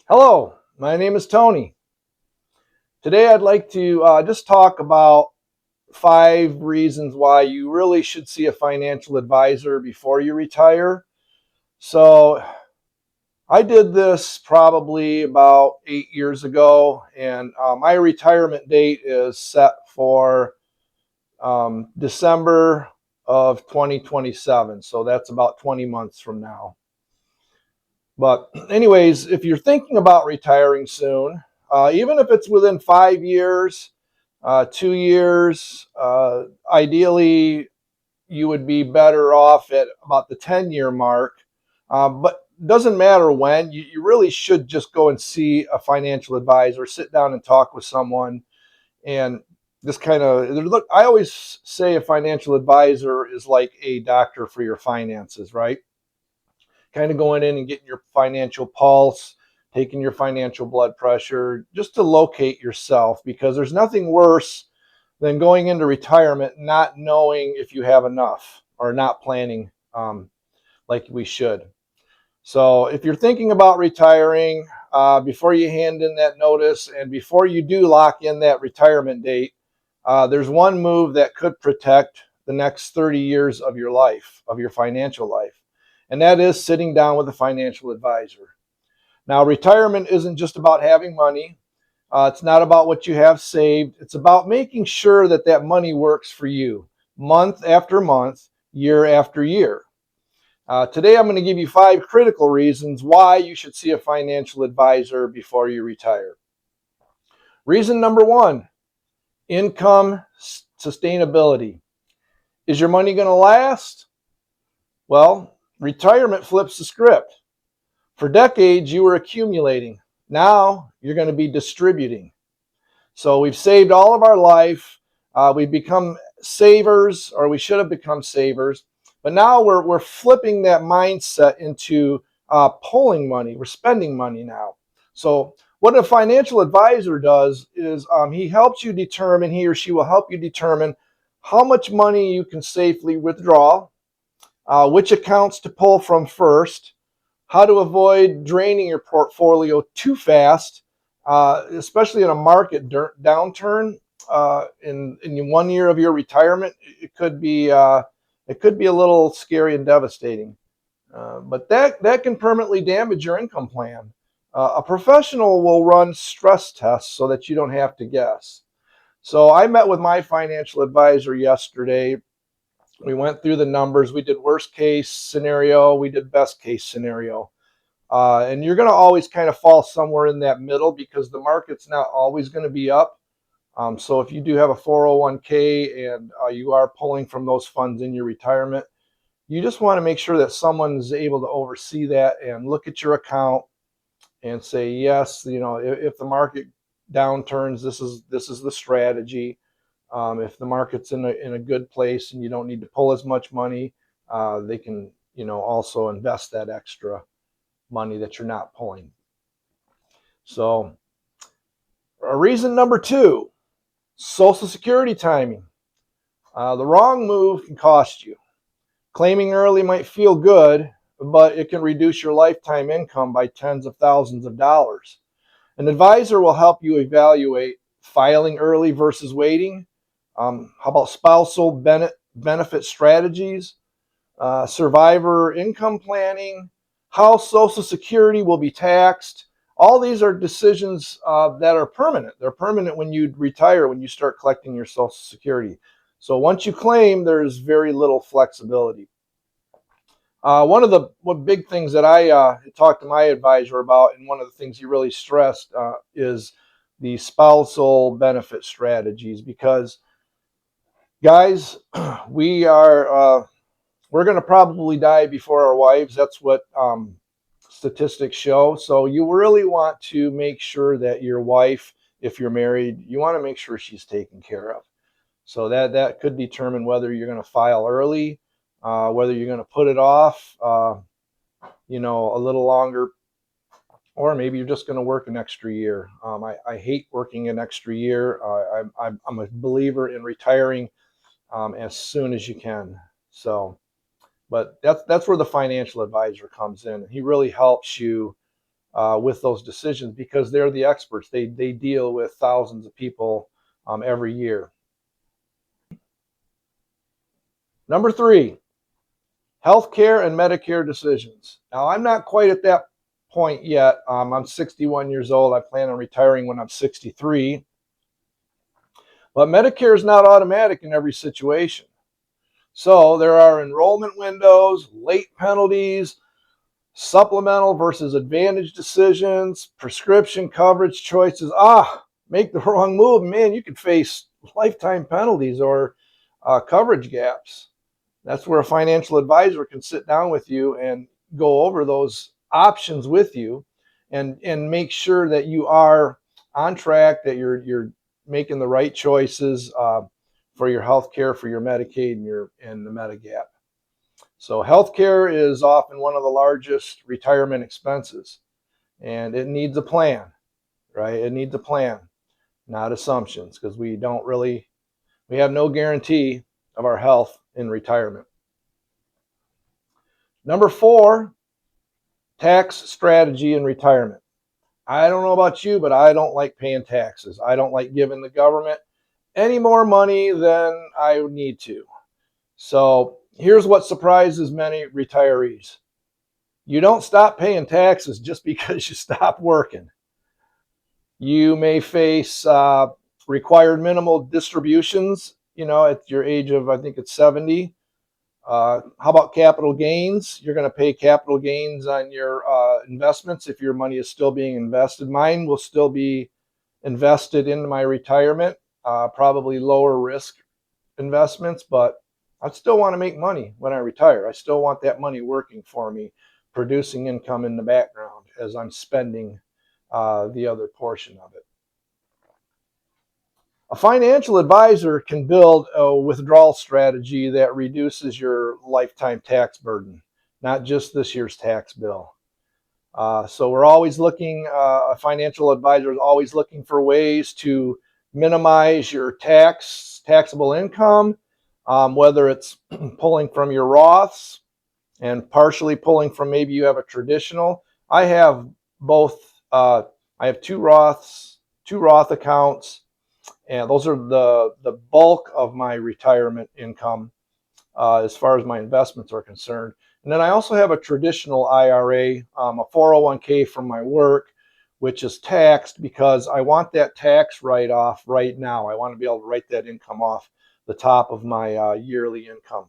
Hello, my name is Tony. Today I'd like to just talk about 5 reasons why you really should see a financial advisor before you retire. So I did this probably about 8 years ago, and my retirement date is set for December of 2027. So that's about 20 months from now. But anyways, if you're thinking about retiring soon, even if it's within 5 years, 2 years, ideally you would be better off at about the 10-year mark. But doesn't matter when, you really should just go and see a financial advisor, sit down and talk with someone, and just kind of look. I always say a financial advisor is like a doctor for your finances, right? Kind of going in and getting your financial pulse, taking your financial blood pressure, just to locate yourself, because there's nothing worse than going into retirement not knowing if you have enough or not planning like we should. So if you're thinking about retiring, before you hand in that notice and before you do lock in that retirement date, there's one move that could protect the next 30 years of your life, of your financial life, and that is sitting down with a financial advisor. Now, retirement isn't just about having money. It's not about what you have saved. It's about making sure that that money works for you month after month, year after year. Today, I'm going to give you 5 critical reasons why you should see a financial advisor before you retire. Reason number one: income sustainability. Is your money going to last? Well, retirement flips the script. For decades, you were accumulating. Now you're going to be distributing. So we've saved all of our life. We've become savers, or we should have become savers. But now we're flipping that mindset into pulling money. We're spending money now. So what a financial advisor does is he helps you determine, he or she will help you determine how much money you can safely withdraw, which accounts to pull from first, how to avoid draining your portfolio too fast, especially in a market downturn. In 1 year of your retirement, it could be a little scary and devastating. But that can permanently damage your income plan. A professional will run stress tests so that you don't have to guess. So I met with my financial advisor yesterday. We went through the numbers. We did worst case scenario. We did best case scenario. And you're going to always kind of fall somewhere in that middle because the market's not always going to be up. So if you do have a 401k and you are pulling from those funds in your retirement, you just want to make sure that someone is able to oversee that and look at your account and say, yes, if the market downturns, this is the strategy. If the market's in a good place and you don't need to pull as much money, they can also invest that extra money that you're not pulling. So, reason number two: Social Security timing. The wrong move can cost you. Claiming early might feel good, but it can reduce your lifetime income by tens of thousands of dollars. An advisor will help you evaluate filing early versus waiting. How about spousal benefit strategies, survivor income planning, how Social Security will be taxed? All these are decisions that are permanent. They're permanent when you retire, when you start collecting your Social Security. So once you claim, there's very little flexibility. One of the big things that I talked to my advisor about, and one of the things he really stressed, is the spousal benefit strategies. Because, guys, we're going to probably die before our wives. That's what statistics show. So you really want to make sure that your wife, if you're married, you want to make sure she's taken care of. So that could determine whether you're going to file early, whether you're going to put it off, a little longer, or maybe you're just going to work an extra year. I hate working an extra year. I'm a believer in retiring as soon as you can. So, but that's where the financial advisor comes in. He really helps you with those decisions because they're the experts. They deal with thousands of people every year. Number 3, healthcare and Medicare decisions. Now, I'm not quite at that point yet. I'm 61 years old. I plan on retiring when I'm 63. But Medicare is not automatic in every situation. So there are enrollment windows, late penalties, supplemental versus advantage decisions, prescription coverage choices. Make the wrong move, man, you could face lifetime penalties or coverage gaps. That's where a financial advisor can sit down with you and go over those options with you and make sure that you are on track, that you're making the right choices for your health care, for your Medicaid and the Medigap. So healthcare is often one of the largest retirement expenses, and it needs a plan, right? It needs a plan, not assumptions, because we have no guarantee of our health in retirement. Number 4, tax strategy in retirement. I don't know about you, but I don't like paying taxes. I don't like giving the government any more money than I need to. So here's what surprises many retirees. You don't stop paying taxes just because you stop working. You may face required minimal distributions, at your age of, I think it's 70. How about capital gains? You're going to pay capital gains on your investments if your money is still being invested. Mine will still be invested into my retirement, probably lower risk investments, but I still want to make money when I retire. I still want that money working for me, producing income in the background as I'm spending the other portion of it. A financial advisor can build a withdrawal strategy that reduces your lifetime tax burden, not just this year's tax bill. So we're always looking, a financial advisor is always looking for ways to minimize your taxable income, whether it's pulling from your Roths and partially pulling from, maybe you have a traditional. I have both. I have two Roth accounts, and those are the bulk of my retirement income as far as my investments are concerned. And then I also have a traditional IRA, a 401k from my work, which is taxed because I want that tax write-off right now. I want to be able to write that income off the top of my yearly income.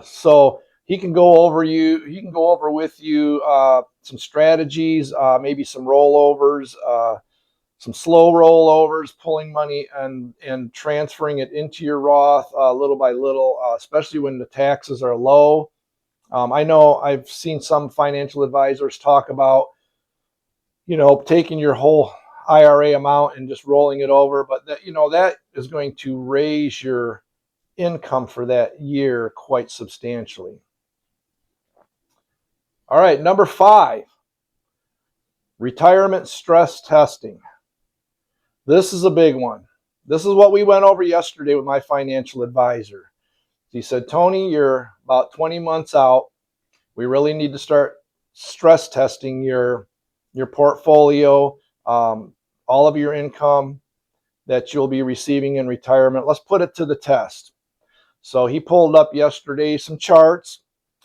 So he can go over with you some strategies, maybe some rollovers, some slow rollovers, pulling money and transferring it into your Roth little by little, especially when the taxes are low. I know I've seen some financial advisors talk about, taking your whole IRA amount and just rolling it over, but that is going to raise your income for that year quite substantially. All right, number 5, retirement stress testing. This is a big one. This is what we went over yesterday with my financial advisor. He said, Tony, you're about 20 months out. We really need to start stress testing your portfolio, all of your income that you'll be receiving in retirement. Let's put it to the test. So he pulled up yesterday some charts,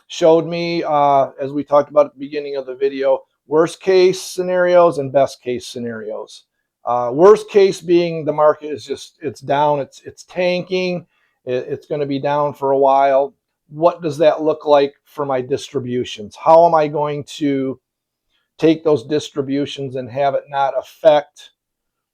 showed me, as we talked about at the beginning of the video, worst case scenarios and best case scenarios. Worst case being the market is it's down, it's tanking, it's going to be down for a while. What does that look like for my distributions? How am I going to take those distributions and have it not affect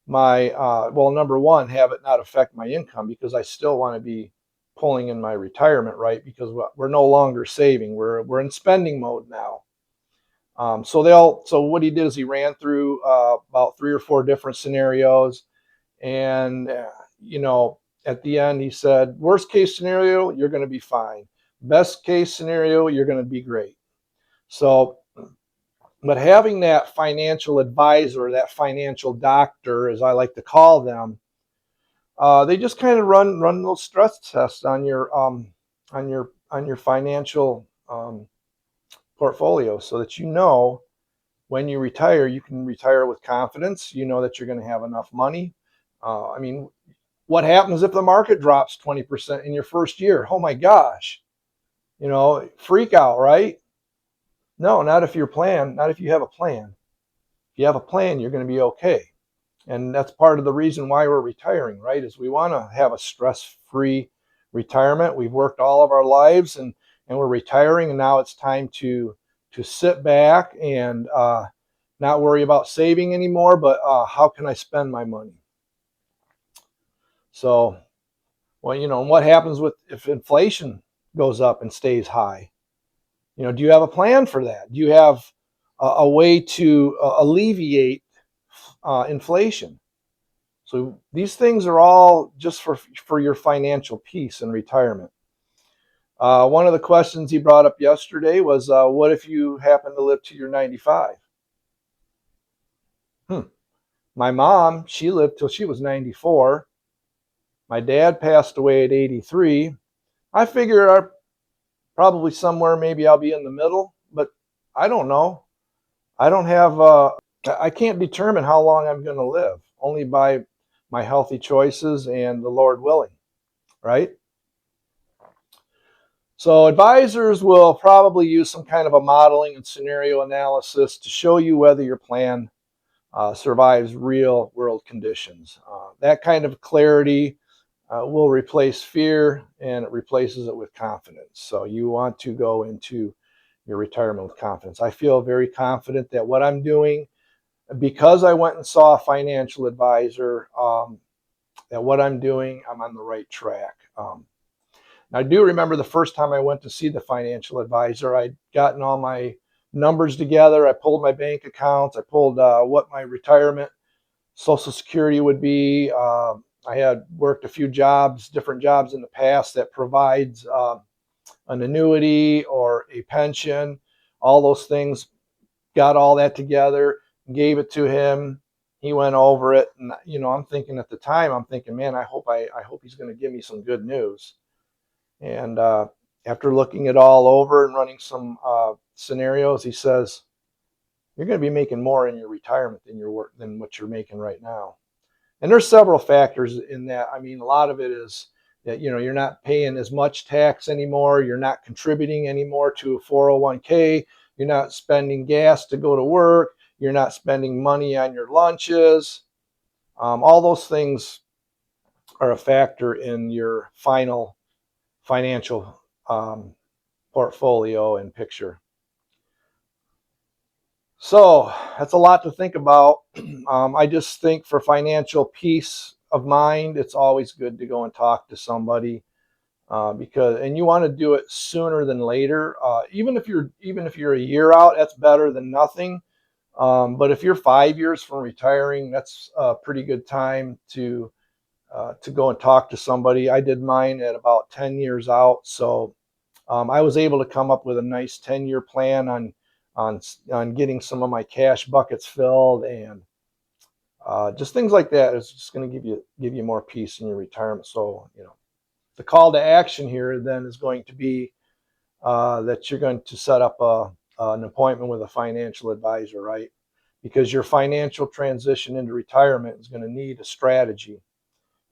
my, number one, have it not affect my income, because I still want to be pulling in my retirement, right? Because we're no longer saving, we're in spending mode now. So what he did is he ran through about 3 or 4 different scenarios, and at the end he said, worst case scenario, you're going to be fine. Best case scenario, you're going to be great. So, but having that financial advisor, that financial doctor, as I like to call them, they just kind of run those stress tests on your financial portfolio, so that when you retire, you can retire with confidence. You know that you're going to have enough money. I mean, what happens if the market drops 20% in your first year? Oh my gosh, freak out, right? No, not if not if you have a plan. If you have a plan, you're going to be okay. And that's part of the reason why we're retiring, right? Is we want to have a stress-free retirement. We've worked all of our lives and we're retiring, and now it's time to sit back and not worry about saving anymore, but how can I spend my money? So, well, what happens if inflation goes up and stays high? Do you have a plan for that? Do you have a way to alleviate inflation? So these things are all just for your financial peace and retirement. One of the questions he brought up yesterday was, what if you happen to live to your 95? My mom, she lived till she was 94. My dad passed away at 83. I figure probably somewhere maybe I'll be in the middle, but I don't know. I can't determine how long I'm going to live, only by my healthy choices and the Lord willing, right? So advisors will probably use some kind of a modeling and scenario analysis to show you whether your plan survives real world conditions. That kind of clarity will replace fear, and it replaces it with confidence. So you want to go into your retirement with confidence. I feel very confident that what I'm doing, because I went and saw a financial advisor, that what I'm doing, I'm on the right track. I do remember the first time I went to see the financial advisor, I'd gotten all my numbers together. I pulled my bank accounts. I pulled what my retirement Social Security would be. I had worked a few jobs, different jobs in the past that provides an annuity or a pension, all those things. Got all that together, gave it to him. He went over it, and I'm thinking at the time, man, I hope he's going to give me some good news. And after looking it all over and running some scenarios, he says, you're going to be making more in your retirement than what you're making right now. And there's several factors in that. I mean, a lot of it is that, you're not paying as much tax anymore. You're not contributing anymore to a 401k. You're not spending gas to go to work. You're not spending money on your lunches. All those things are a factor in your final financial portfolio and picture. So that's a lot to think about. I just think for financial peace of mind, it's always good to go and talk to somebody and you want to do it sooner than later. Even if you're a year out, that's better than nothing. But if you're 5 years from retiring, that's a pretty good time to go and talk to somebody. I did mine at about 10 years out, so I was able to come up with a nice 10-year plan on getting some of my cash buckets filled, and just things like that is just going to give you more peace in your retirement. So the call to action here then is going to be that you're going to set up an appointment with a financial advisor, right? Because your financial transition into retirement is going to need a strategy,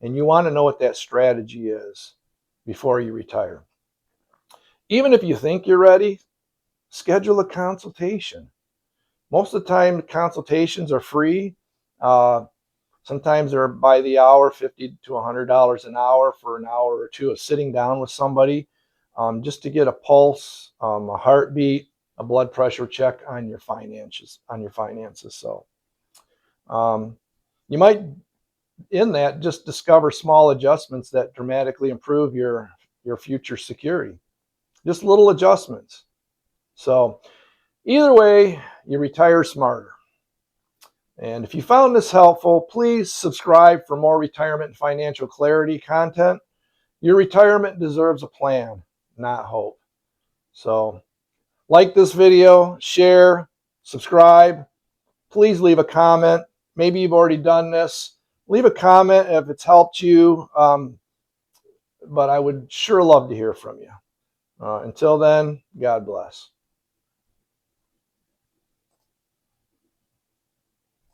and you want to know what that strategy is before you retire. Even if you think you're ready, schedule a consultation. Most of the time, consultations are free. Sometimes they're by the hour, $50 to $100 an hour for an hour or two of sitting down with somebody, just to get a pulse, a heartbeat, a blood pressure check on your finances. So you might, in that, just discover small adjustments that dramatically improve your future security. Just little adjustments. So either way, you retire smarter. And if you found this helpful, please subscribe for more retirement and financial clarity content. Your retirement deserves a plan, not hope. So like this video, share, subscribe. Please leave a comment. Maybe you've already done this. Leave a comment if it's helped you. But I would sure love to hear from you. Until then, God bless.